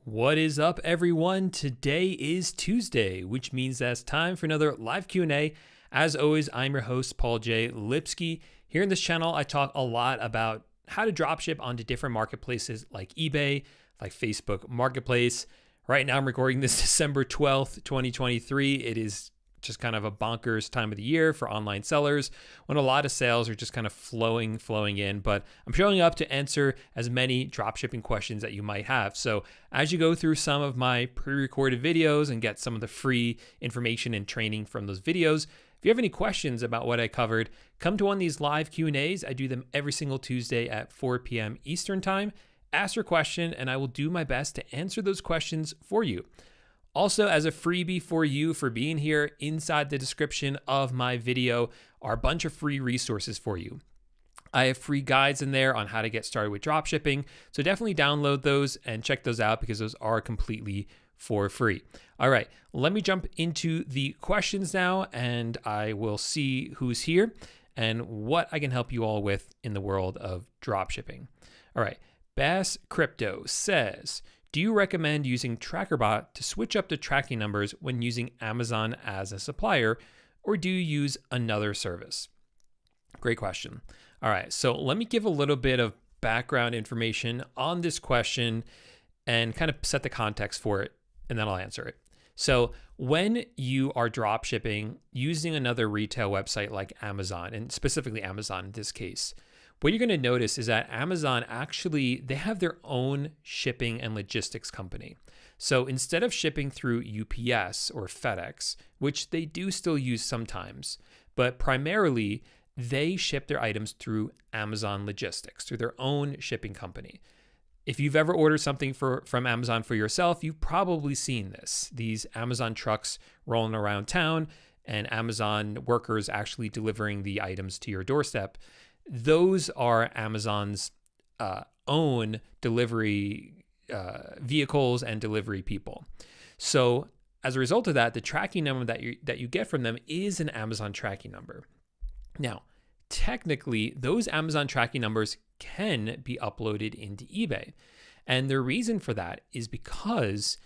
What is up, everyone? Today is Tuesday, which means that it's time for another live Q&A. As always, I'm your host, Paul J. Lipsky. Here in this channel, I talk a lot about how to dropship onto different marketplaces like eBay, like Facebook Marketplace. Right now, I'm recording this December 12th, 2023. It is just kind of a bonkers time of the year for online sellers when a lot of sales are just kind of flowing in, but I'm showing up to answer as many dropshipping questions that you might have. So as you go through some of my pre-recorded videos and get some of the free information and training from those videos, if you have any questions about what I covered, come to one of these live Q&As. I do them every single Tuesday at 4 p.m. Eastern time. Ask your question and I will do my best to answer those questions for you. Also, as a freebie for you for being here, inside the description of my video are a bunch of free resources for you. I have free guides in there on how to get started with dropshipping, so definitely download those and check those out because those are completely for free. All right, let me jump into the questions now and I will see who's here and what I can help you all with in the world of dropshipping. All right, Bass Crypto says, do you recommend using TrackerBot to switch up the tracking numbers when using Amazon as a supplier, or do you use another service? Great question. All right, so let me give a little bit of background information on this question and kind of set the context for it, and then I'll answer it. So when you are drop shipping using another retail website like Amazon, and specifically Amazon in this case, what you're going to notice is that Amazon actually, they have their own shipping and logistics company. So instead of shipping through UPS or FedEx, which they do still use sometimes, but primarily they ship their items through Amazon Logistics, through their own shipping company. If you've ever ordered something from Amazon for yourself, you've probably seen this. These Amazon trucks rolling around town and Amazon workers actually delivering the items to your doorstep. Those are Amazon's own delivery vehicles and delivery people. So as a result of that, the tracking number that you get from them is an Amazon tracking number. Now, technically, those Amazon tracking numbers can be uploaded into eBay. And the reason for that is because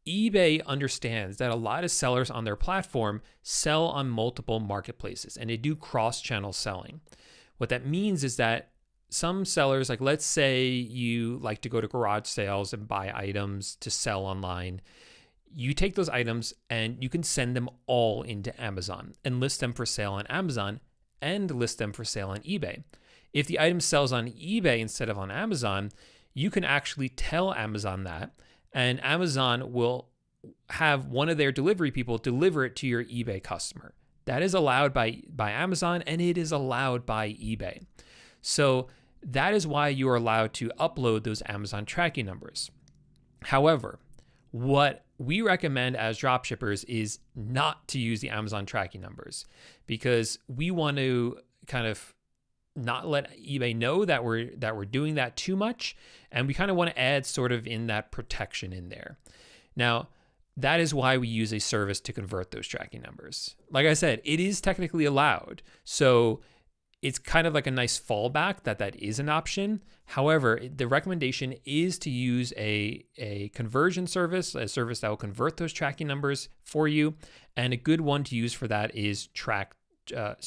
eBay understands that a lot of sellers on their platform sell on multiple marketplaces and they do cross-channel selling. What that means is that some sellers, like let's say you like to go to garage sales and buy items to sell online, you take those items and you can send them all into Amazon and list them for sale on Amazon and list them for sale on eBay. If the item sells on eBay instead of on Amazon, you can actually tell Amazon that, and Amazon will have one of their delivery people deliver it to your eBay customer. That is allowed by Amazon and it is allowed by eBay. So that is why you are allowed to upload those Amazon tracking numbers. However, what we recommend as dropshippers is not to use the Amazon tracking numbers because we want to kind of not let eBay know that we're doing that too much, and we kind of want to add sort of in that protection in there. Now, that is why we use a service to convert those tracking numbers. Like I said, it is technically allowed. So it's kind of like a nice fallback that is an option. However, the recommendation is to use a conversion service, a service that will convert those tracking numbers for you. And a good one to use for that is TrackTaco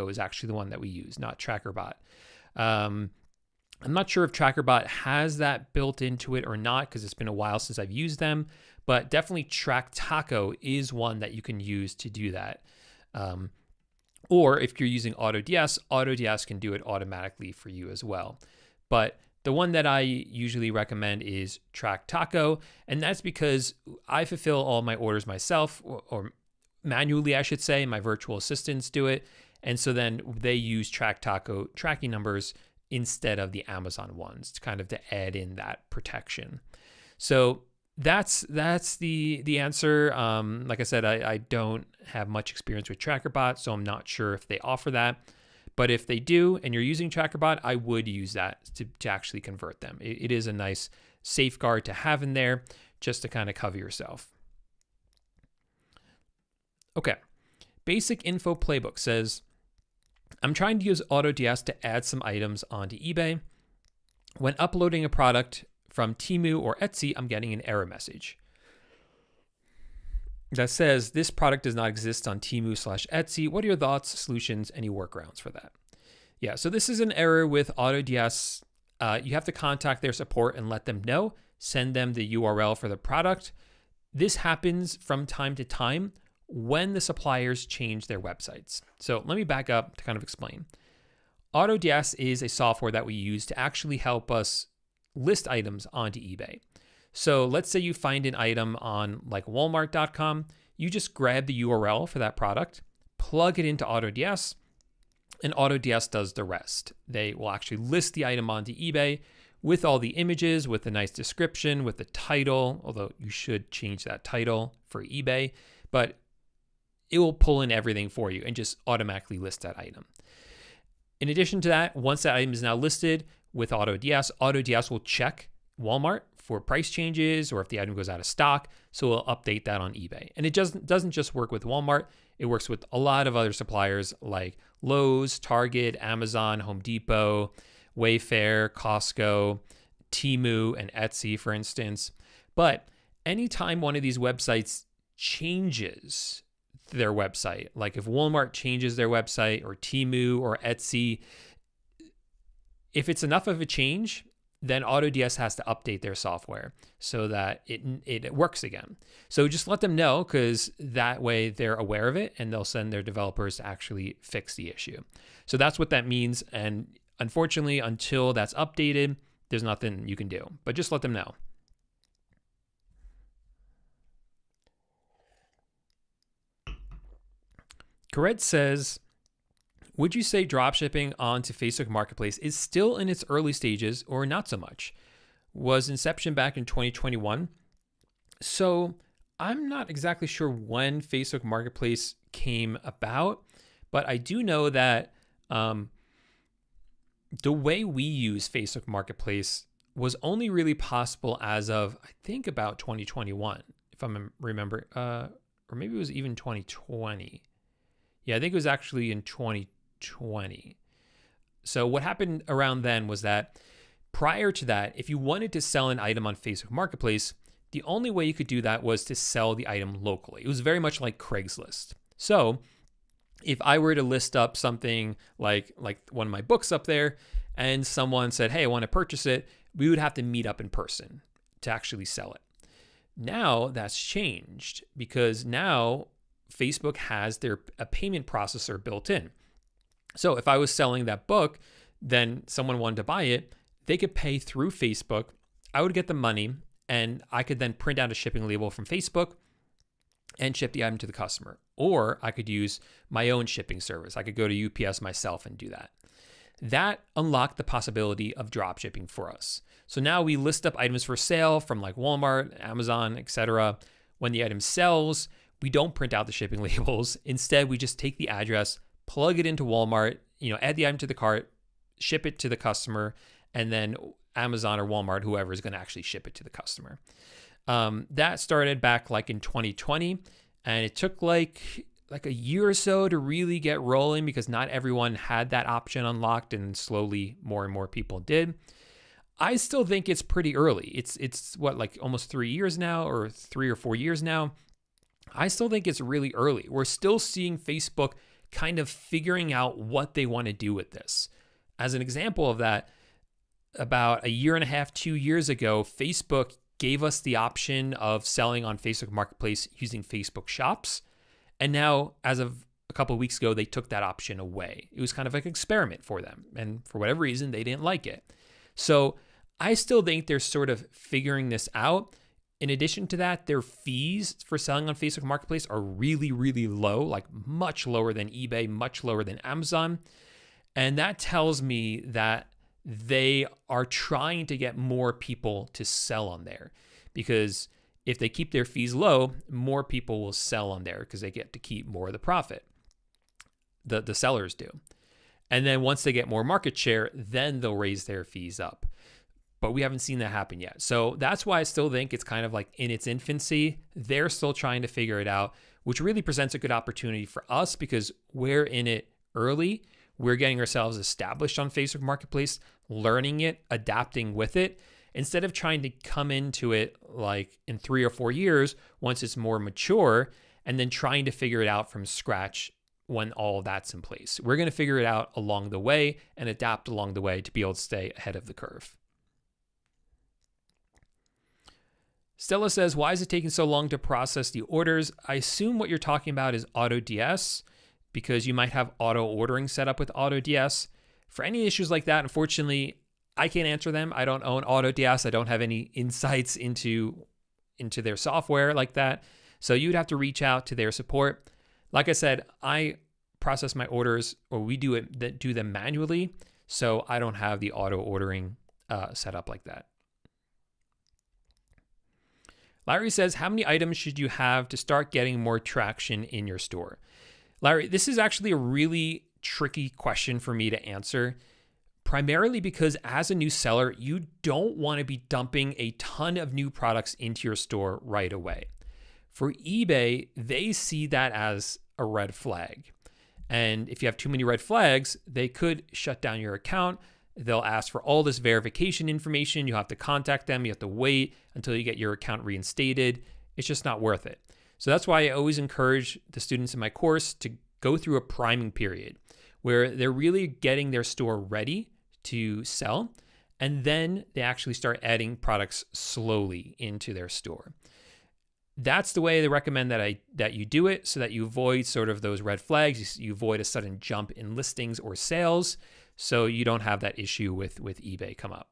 is actually the one that we use, not TrackerBot. I'm not sure if TrackerBot has that built into it or not because it's been a while since I've used them, but definitely TrackTaco is one that you can use to do that. Or if you're using Autods can do it automatically for you as well. But the one that I usually recommend is TrackTaco, and that's because I fulfill all my orders myself, or manually, I should say. My virtual assistants do it, and so then they use TrackTaco tracking numbers instead of the Amazon ones, to kind of to add in that protection. So that's the answer. Like I said, I don't have much experience with TrackerBot, so I'm not sure if they offer that. But if they do, and you're using TrackerBot, I would use that to actually convert them. It is a nice safeguard to have in there just to kind of cover yourself. Okay, Basic Info Playbook says, I'm trying to use Autods to add some items onto eBay. When uploading a product from Teemu or Etsy, I'm getting an error message that says this product does not exist on Teemu/Etsy. What are your thoughts, solutions, any workarounds for that? Yeah, so this is an error with Autods. You have to contact their support and let them know, send them the URL for the product. This happens from time to time when the suppliers change their websites. So let me back up to kind of explain. Autods is a software that we use to actually help us list items onto eBay. So let's say you find an item on like Walmart.com, you just grab the URL for that product, plug it into Autods, and Autods does the rest. They will actually list the item onto eBay with all the images, with a nice description, with the title, although you should change that title for eBay, but it will pull in everything for you and just automatically list that item. In addition to that, once that item is now listed with Autods, Autods will check Walmart for price changes or if the item goes out of stock, so we'll update that on eBay. And it doesn't just work with Walmart, it works with a lot of other suppliers like Lowe's, Target, Amazon, Home Depot, Wayfair, Costco, Teemu, and Etsy, for instance. But anytime one of these websites changes their website, like if Walmart changes their website or Teemu or Etsy, if it's enough of a change, then Autods has to update their software so that it works again. So just let them know, because that way they're aware of it and they'll send their developers to actually fix the issue. So that's what that means. And unfortunately, until that's updated, there's nothing you can do, but just let them know. Corred says, would you say dropshipping onto Facebook Marketplace is still in its early stages or not so much? Was inception back in 2021? So I'm not exactly sure when Facebook Marketplace came about, but I do know that the way we use Facebook Marketplace was only really possible as of, I think, about 2021, if I remember, or maybe it was even 2020. Yeah, I think it was actually in 2020. So what happened around then was that prior to that, if you wanted to sell an item on Facebook Marketplace, the only way you could do that was to sell the item locally. It was very much like Craigslist. So if I were to list up something like one of my books up there and someone said, hey, I want to purchase it, we would have to meet up in person to actually sell it. Now that's changed because now Facebook has a payment processor built in. So if I was selling that book, then someone wanted to buy it, they could pay through Facebook. I would get the money and I could then print out a shipping label from Facebook and ship the item to the customer. Or I could use my own shipping service. I could go to UPS myself and do that. That unlocked the possibility of drop shipping for us. So now we list up items for sale from like Walmart, Amazon, etc. When the item sells, we don't print out the shipping labels. Instead, we just take the address, plug it into Walmart, add the item to the cart, ship it to the customer, and then Amazon or Walmart, whoever is going to actually ship it to the customer. That started back like in 2020, and it took like a year or so to really get rolling because not everyone had that option unlocked, and slowly more and more people did. I still think it's pretty early. It's what, like almost 3 years now, or 3 or 4 years now. I still think it's really early. We're still seeing Facebook kind of figuring out what they want to do with this. As an example of that, about a year and a half, 2 years ago, Facebook gave us the option of selling on Facebook Marketplace using Facebook Shops. And now, as of a couple of weeks ago, they took that option away. It was kind of like an experiment for them. And for whatever reason, they didn't like it. So I still think they're sort of figuring this out. In addition to that, their fees for selling on Facebook Marketplace are really, really low, like much lower than eBay, much lower than Amazon. And that tells me that they are trying to get more people to sell on there, because if they keep their fees low, more people will sell on there because they get to keep more of the profit. The sellers do. And then once they get more market share, then they'll raise their fees up. But we haven't seen that happen yet. So that's why I still think it's kind of like in its infancy. They're still trying to figure it out, which really presents a good opportunity for us because we're in it early. We're getting ourselves established on Facebook Marketplace, learning it, adapting with it. instead of trying to come into it like in 3 or 4 years, once it's more mature, and then trying to figure it out from scratch when all of that's in place. We're going to figure it out along the way and adapt along the way to be able to stay ahead of the curve. Stella says, why is it taking so long to process the orders? I assume what you're talking about is Autods, because you might have auto ordering set up with Autods. For any issues like that, unfortunately, I can't answer them. I don't own Autods. I don't have any insights into their software like that. So you'd have to reach out to their support. Like I said, I process my orders, or we do them manually. So I don't have the auto ordering set up like that. Larry says, how many items should you have to start getting more traction in your store? Larry, this is actually a really tricky question for me to answer, primarily because as a new seller, you don't want to be dumping a ton of new products into your store right away. For eBay, they see that as a red flag. And if you have too many red flags, they could shut down your account. They'll ask for all this verification information. You have to contact them. You have to wait until you get your account reinstated. It's just not worth it. So that's why I always encourage the students in my course to go through a priming period where they're really getting their store ready to sell. And then they actually start adding products slowly into their store. That's the way they recommend that you do it, so that you avoid sort of those red flags. You avoid a sudden jump in listings or sales, so you don't have that issue with eBay come up.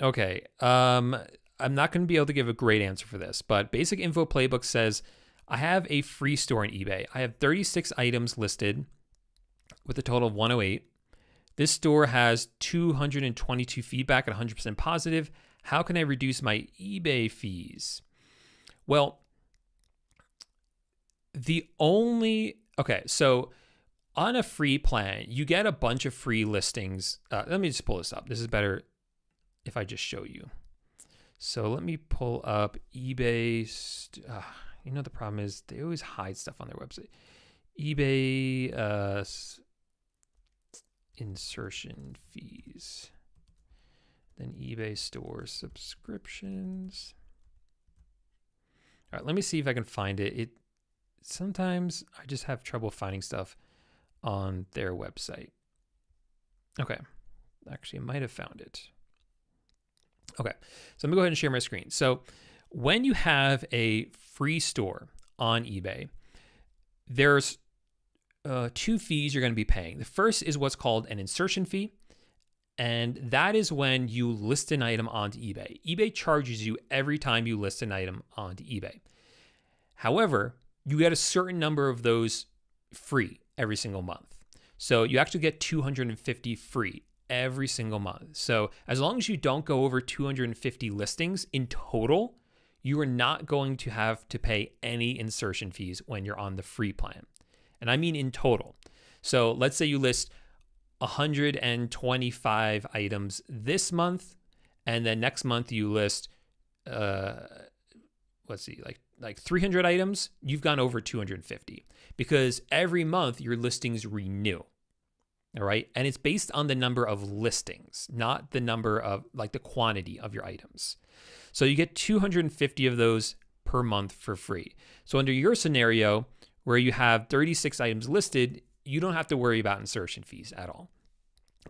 Okay, I'm not going to be able to give a great answer for this, but Basic Info Playbook says, I have a free store on eBay. I have 36 items listed with a total of 108. This store has 222 feedback at 100% positive. How can I reduce my eBay fees? Well, so on a free plan, you get a bunch of free listings. Let me just pull this up. This is better if I just show you. So let me pull up eBay. The problem is they always hide stuff on their website. eBay insertion fees. Then eBay store subscriptions. All right, let me see if I can find it. Sometimes I just have trouble finding stuff on their website. Okay, actually I might have found it. Okay, so I'm gonna go ahead and share my screen. So when you have a free store on eBay, there's 2 fees you're going to be paying. The first is what's called an insertion fee, and that is when you list an item onto eBay. eBay charges you every time you list an item onto eBay. However, you get a certain number of those free every single month. So you actually get 250 free every single month. So as long as you don't go over 250 listings in total, you are not going to have to pay any insertion fees when you're on the free plan. And I mean in total. So let's say you list 125 items this month, and then next month you list, like 300 items. You've gone over 250 because every month your listings renew. All right. And it's based on the number of listings, not the number of the quantity of your items. So you get 250 of those per month for free. So under your scenario, where you have 36 items listed, you don't have to worry about insertion fees at all.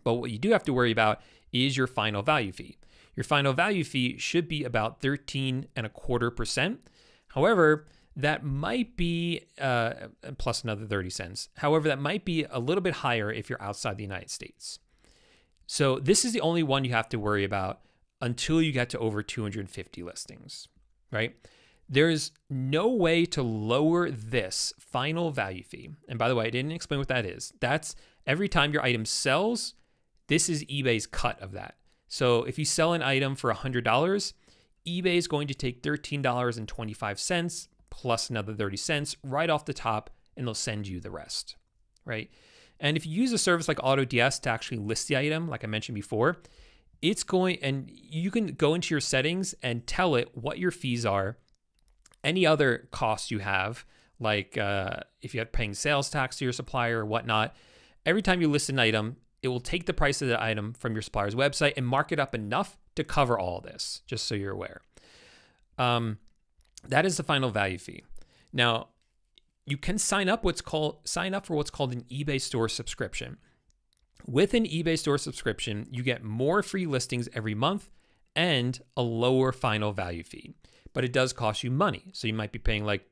But what you do have to worry about is your final value fee. Your final value fee should be about 13.25%. However, that might be, plus another 30 cents. However, that might be a little bit higher if you're outside the United States. So this is the only one you have to worry about until you get to over 250 listings, right? There's no way to lower this final value fee. And by the way, I didn't explain what that is. That's every time your item sells, this is eBay's cut of that. So if you sell an item for $100, eBay is going to take $13.25 plus another 30 cents right off the top, and they'll send you the rest, right? And if you use a service like Autods to actually list the item, like I mentioned before, and you can go into your settings and tell it what your fees are, any other costs you have, like if you have paying sales tax to your supplier or whatnot. Every time you list an item, it will take the price of the item from your supplier's website and mark it up enough to cover all this, just so you're aware. That is the final value fee. Now, you can sign up for what's called an eBay store subscription. With an eBay store subscription, you get more free listings every month and a lower final value fee. But it does cost you money. So you might be paying like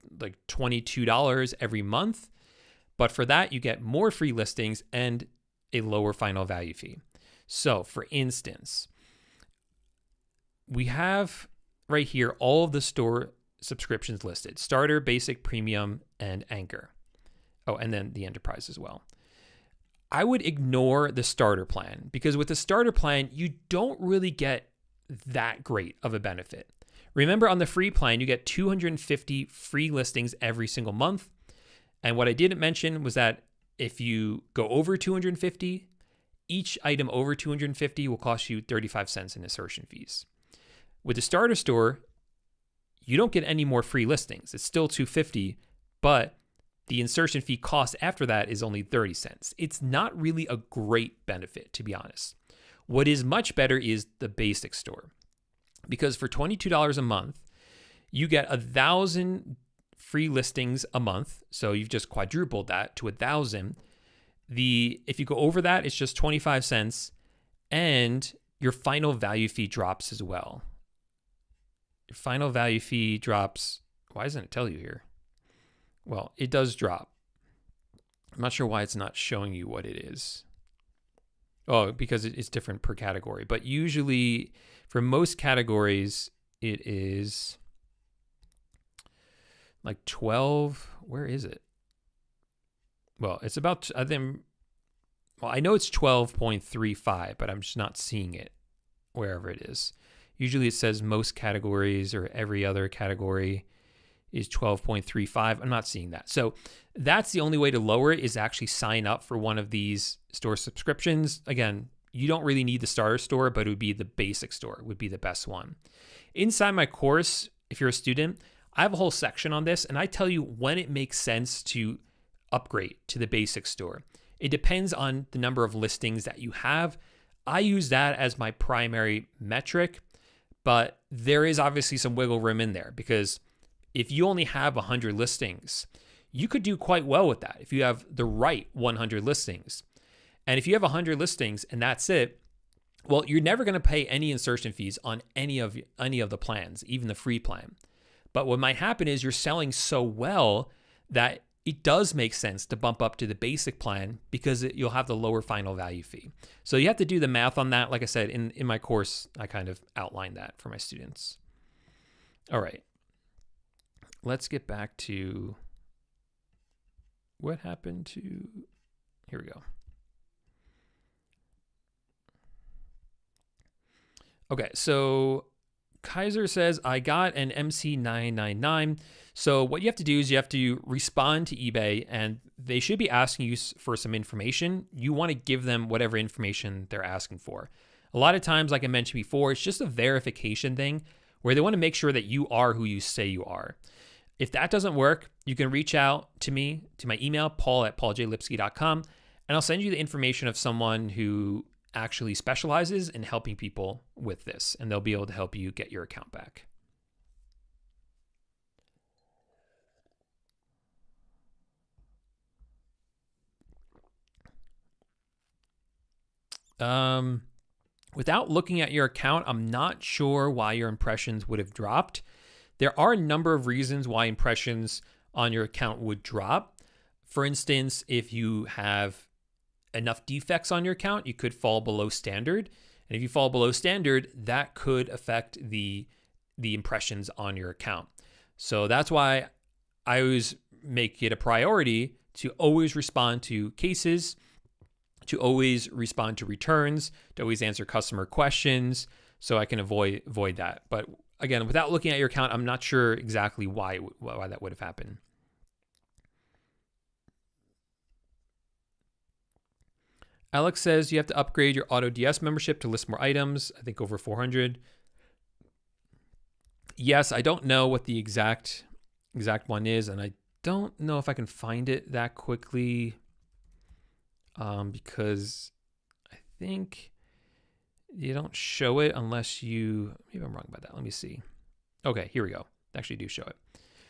$22 every month. But for that, you get more free listings and a lower final value fee. So for instance, we have right here all of the store subscriptions listed: starter, basic, premium, and anchor. Oh, and then the enterprise as well. I would ignore the starter plan, because with the starter plan, you don't really get that great of a benefit. Remember, on the free plan, you get 250 free listings every single month. And what I didn't mention was that if you go over 250, each item over 250 will cost you 35 cents in insertion fees. With the starter store, you don't get any more free listings. It's still 250, but the insertion fee cost after that is only 30 cents. It's not really a great benefit, to be honest. What is much better is the basic store, because for $22 a month, you get 1,000 free listings a month. So you've just quadrupled that to 1,000. If you go over that, it's just 25 cents, and your final value fee drops as well. Your final value fee drops. Why doesn't it tell you here? Well, it does drop. I'm not sure why it's not showing you what it is. Oh, because it's different per category. But usually for most categories, it is like 12. Where is it? Well, it's about, I know it's 12.35, but I'm just not seeing it wherever it is. Usually it says most categories or every other category is 12.35. I'm not seeing that. So that's the only way to lower it, is actually sign up for one of these store subscriptions. Again, you don't really need the starter store, but it would be the basic store would be the best one. Inside my course, if you're a student, I have a whole section on this, and I tell you when it makes sense to upgrade to the basic store. It depends on the number of listings that you have. I use that as my primary metric, but there is obviously some wiggle room in there, because if you only have 100 listings, you could do quite well with that if you have the right 100 listings. And if you have 100 listings and that's it, well, you're never going to pay any insertion fees on any of the plans, even the free plan. But what might happen is you're selling so well that it does make sense to bump up to the basic plan, because you'll have the lower final value fee. So you have to do the math on that. Like I said, in my course, I kind of outlined that for my students. All right. Let's get back to what happened to, here we go. Okay, so Kaiser says, I got an MC999. So what you have to do is you have to respond to eBay, and they should be asking you for some information. You want to give them whatever information they're asking for. A lot of times, like I mentioned before, it's just a verification thing where they want to make sure that you are who you say you are. If that doesn't work, you can reach out to me, to my email, paul@pauljlipsky.com, and I'll send you the information of someone who actually specializes in helping people with this, and they'll be able to help you get your account back. Without looking at your account, I'm not sure why your impressions would have dropped. There are a number of reasons why impressions on your account would drop. For instance, if you have enough defects on your account, you could fall below standard. And if you fall below standard, that could affect the impressions on your account. So that's why I always make it a priority to always respond to cases, to always respond to returns, to always answer customer questions, so I can avoid that. But again, without looking at your account, I'm not sure exactly why that would have happened. Alex says you have to upgrade your Autods membership to list more items, I think over 400. Yes, I don't know what the exact one is, and I don't know if I can find it that quickly because I think you don't show it unless you, maybe I'm wrong about that. Let me see. Okay, here we go. I actually do show it.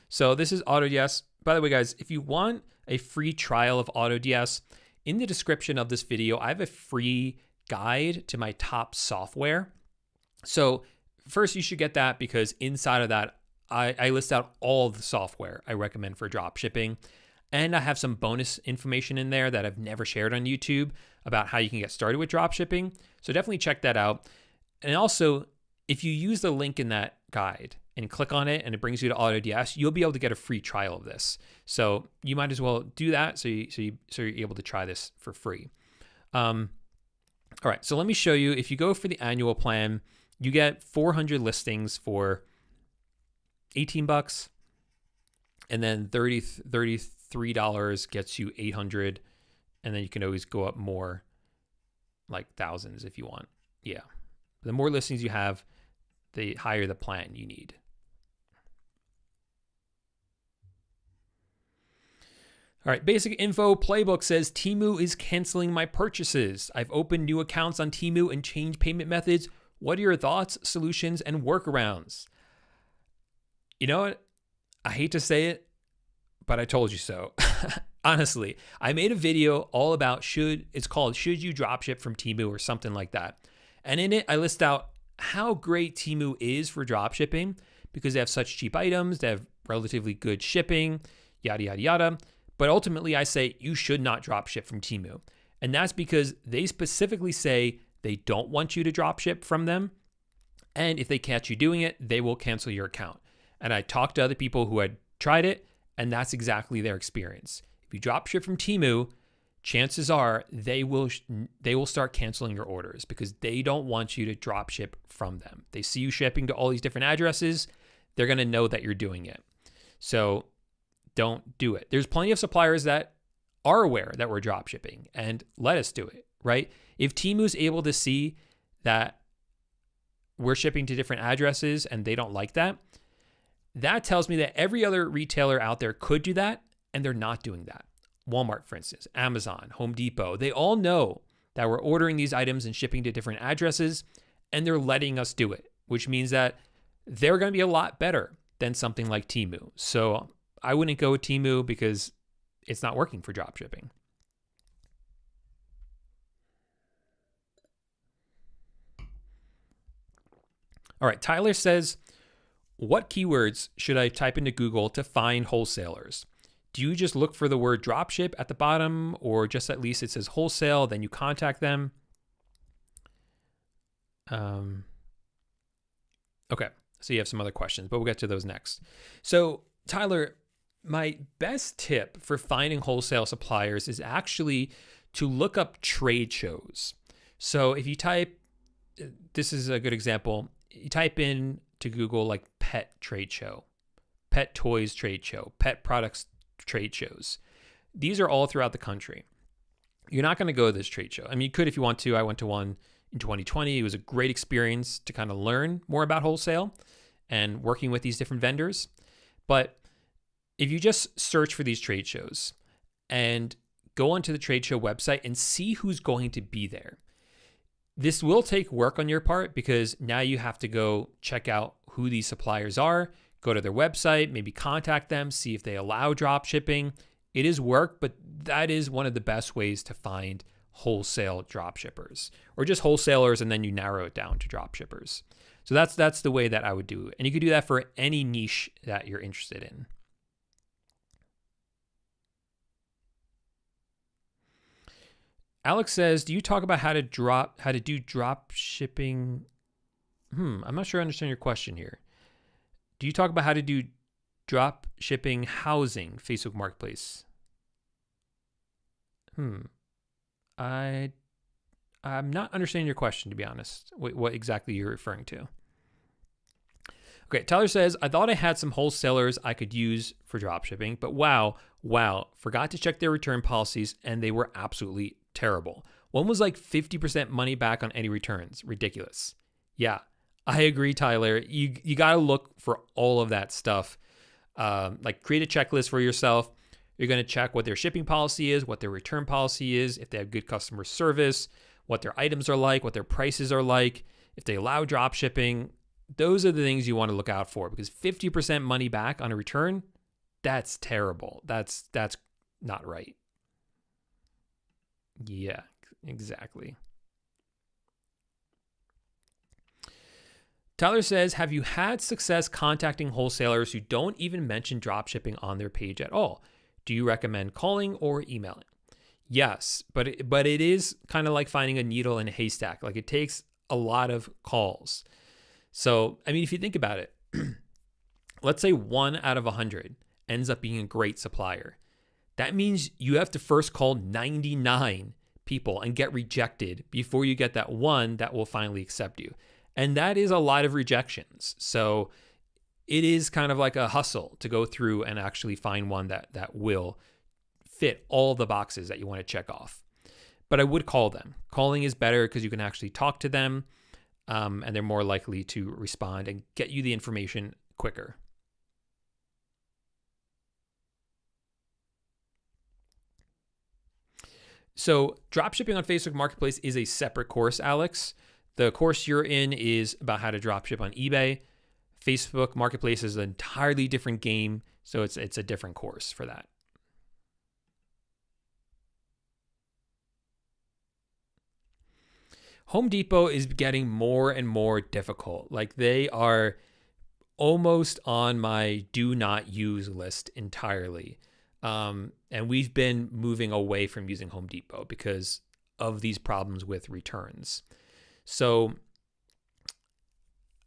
So this is Autods. By the way, guys, if you want a free trial of Autods, in the description of this video, I have a free guide to my top software. So first you should get that because inside of that, I list out all the software I recommend for drop shipping. And I have some bonus information in there that I've never shared on YouTube about how you can get started with drop shipping. So definitely check that out. And also, if you use the link in that guide and click on it and it brings you to Autods, you'll be able to get a free trial of this. So you might as well do that so you're able to try this for free. All right, so let me show you. If you go for the annual plan, you get 400 listings for $18, and then $33 gets you 800, and then you can always go up more, like thousands if you want. Yeah, the more listings you have, the higher the plan you need. All right, basic info playbook says Teemu is canceling my purchases. I've opened new accounts on Teemu and changed payment methods. What are your thoughts, solutions, and workarounds? You know what? I hate to say it, but I told you so. Honestly, I made a video all about it's called Should You Dropship from Teemu or something like that. And in it, I list out how great Teemu is for dropshipping because they have such cheap items, they have relatively good shipping, yada, yada, yada. But ultimately, I say you should not dropship from Teemu. And that's because they specifically say they don't want you to dropship from them. And if they catch you doing it, they will cancel your account. And I talked to other people who had tried it, and that's exactly their experience. If you dropship from Teemu, chances are they will start canceling your orders because they don't want you to dropship from them. They see you shipping to all these different addresses, they're going to know that you're doing it. So don't do it. There's plenty of suppliers that are aware that we're dropshipping and let us do it, right? If Teemu's able to see that we're shipping to different addresses and they don't like that, that tells me that every other retailer out there could do that, and they're not doing that. Walmart, for instance, Amazon, Home Depot, they all know that we're ordering these items and shipping to different addresses, and they're letting us do it, which means that they're going to be a lot better than something like Teemu. So I wouldn't go with Teemu because it's not working for drop shipping. All right, Tyler says, what keywords should I type into Google to find wholesalers? Do you just look for the word dropship at the bottom, or just at least it says wholesale, then you contact them? Okay, so you have some other questions, but we'll get to those next. So Tyler, my best tip for finding wholesale suppliers is actually to look up trade shows. So if you type, this is a good example, you type in to Google like pet trade show, pet toys trade show, pet products trade shows. These are all throughout the country. You're not going to go to this trade show. I mean, you could if you want to. I went to one in 2020. It was a great experience to kind of learn more about wholesale and working with these different vendors. But if you just search for these trade shows and go onto the trade show website and see who's going to be there, this will take work on your part because now you have to go check out who these suppliers are, go to their website, maybe contact them, see if they allow drop shipping. It is work, but that is one of the best ways to find wholesale drop shippers, or just wholesalers, and then you narrow it down to drop shippers. So that's the way that I would do it. And you could do that for any niche that you're interested in. Alex says, do you talk about how to do drop shipping? I'm not sure I understand your question here. Do you talk about how to do drop shipping housing, Facebook Marketplace? I'm not understanding your question, to be honest, what exactly you're referring to. Okay, Tyler says, I thought I had some wholesalers I could use for drop shipping, but wow, forgot to check their return policies, and they were absolutely terrible. One was like 50% money back on any returns. Ridiculous. Yeah, I agree, Tyler. You got to look for all of that stuff. Like create a checklist for yourself. You're going to check what their shipping policy is, what their return policy is, if they have good customer service, what their items are like, what their prices are like, if they allow drop shipping. Those are the things you want to look out for, because 50% money back on a return, that's terrible. That's not right. Yeah, exactly. Tyler says, have you had success contacting wholesalers who don't even mention dropshipping on their page at all? Do you recommend calling or emailing? Yes, but it is kind of like finding a needle in a haystack. Like, it takes a lot of calls. So, I mean, if you think about it, let's say 1 out of 100 ends up being a great supplier. That means you have to first call 99 people and get rejected before you get that one that will finally accept you. And that is a lot of rejections. So it is kind of like a hustle to go through and actually find one that will fit all the boxes that you want to check off. But I would call them. Calling is better because you can actually talk to them, and they're more likely to respond and get you the information quicker. So dropshipping on Facebook Marketplace is a separate course, Alex. The course you're in is about how to dropship on eBay. Facebook Marketplace is an entirely different game, so it's a different course for that. Home Depot is getting more and more difficult. Like, they are almost on my do not use list entirely. And we've been moving away from using Home Depot because of these problems with returns. So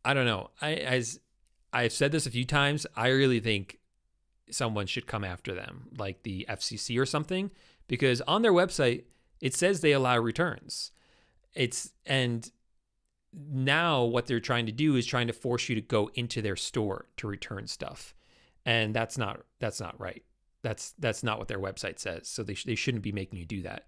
I don't know. As I've said this a few times, I really think someone should come after them, like the FCC or something, because on their website, it says they allow returns. And now what they're trying to do is trying to force you to go into their store to return stuff. And that's not right. That's not what their website says. So they shouldn't be making you do that.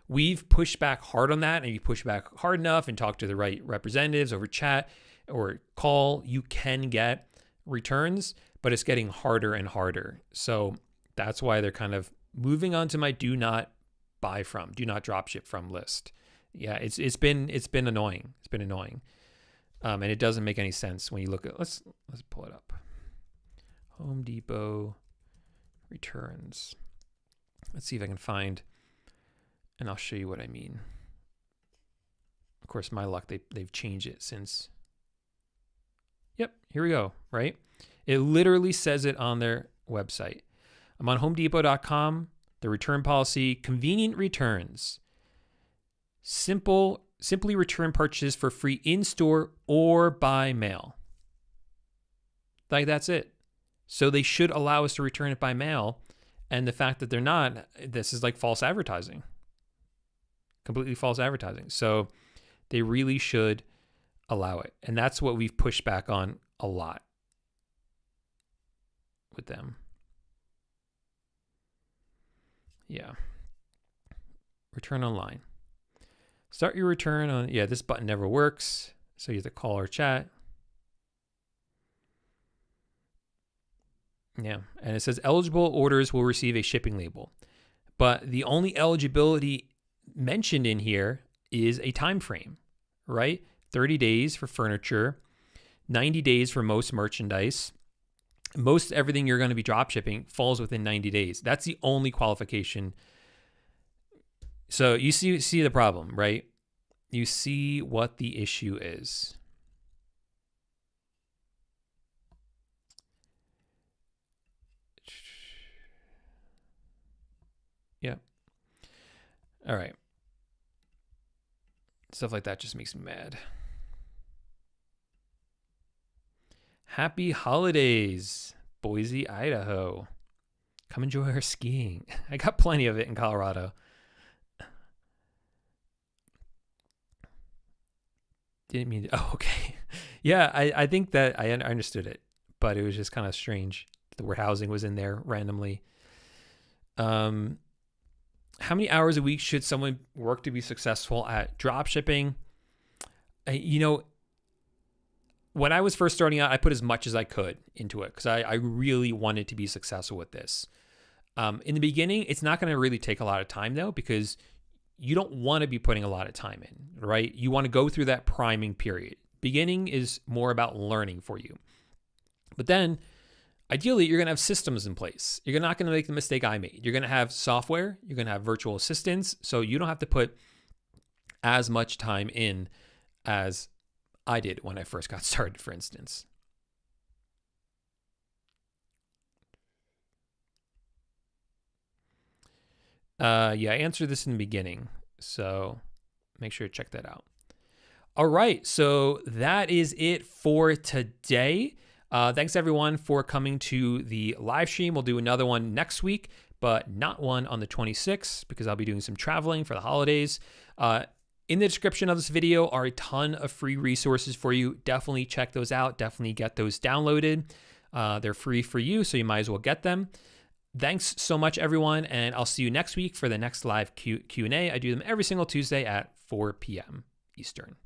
We've pushed back hard on that, and if you push back hard enough and talk to the right representatives over chat or call, you can get returns, but it's getting harder and harder. So that's why they're kind of moving on to my do not drop ship from list. Yeah, it's been annoying. It's been annoying. And it doesn't make any sense when you look at, let's pull it up. Home Depot returns. Let's see if I can find, and I'll show you what I mean. Of course, my luck, they've changed it since. Yep, here we go, right? It literally says it on their website. I'm on homedepot.com, the return policy, convenient returns. Simply return purchases for free in-store or by mail. Like, that's it. So they should allow us to return it by mail. And the fact that they're not, this is like false advertising. Completely false advertising. So they really should allow it. And that's what we've pushed back on a lot with them. Yeah. Return online. Start your return on, this button never works. So you have to call or chat. Yeah, and it says eligible orders will receive a shipping label. But the only eligibility mentioned in here is a time frame, right? 30 days for furniture, 90 days for most merchandise. Most everything you're going to be drop shipping falls within 90 days. That's the only qualification. So you see the problem, right? You see what the issue is. Yeah. All right. Stuff like that just makes me mad. Happy holidays, Boise, Idaho. Come enjoy our skiing. I got plenty of it in Colorado. Didn't mean to. Oh, okay. Yeah, I think that I understood it, but it was just kind of strange. The warehousing was in there randomly. How many hours a week should someone work to be successful at drop shipping? when I was first starting out, I put as much as I could into it because I really wanted to be successful with this. In the beginning, it's not going to really take a lot of time though, because you don't want to be putting a lot of time in, right? You want to go through that priming period. Beginning is more about learning for you. But then ideally, you're going to have systems in place. You're not going to make the mistake I made. You're going to have software. You're going to have virtual assistants. So you don't have to put as much time in as I did when I first got started, for instance. I answered this in the beginning, so make sure to check that out. All right, so that is it for today. Thanks everyone for coming to the live stream. We'll do another one next week, but not one on the 26th because I'll be doing some traveling for the holidays. In the description of this video are a ton of free resources for you. Definitely check those out. Definitely get those downloaded. They're free for you, so you might as well get them. Thanks so much, everyone, and I'll see you next week for the next live Q&A. I do them every single Tuesday at 4 p.m. Eastern.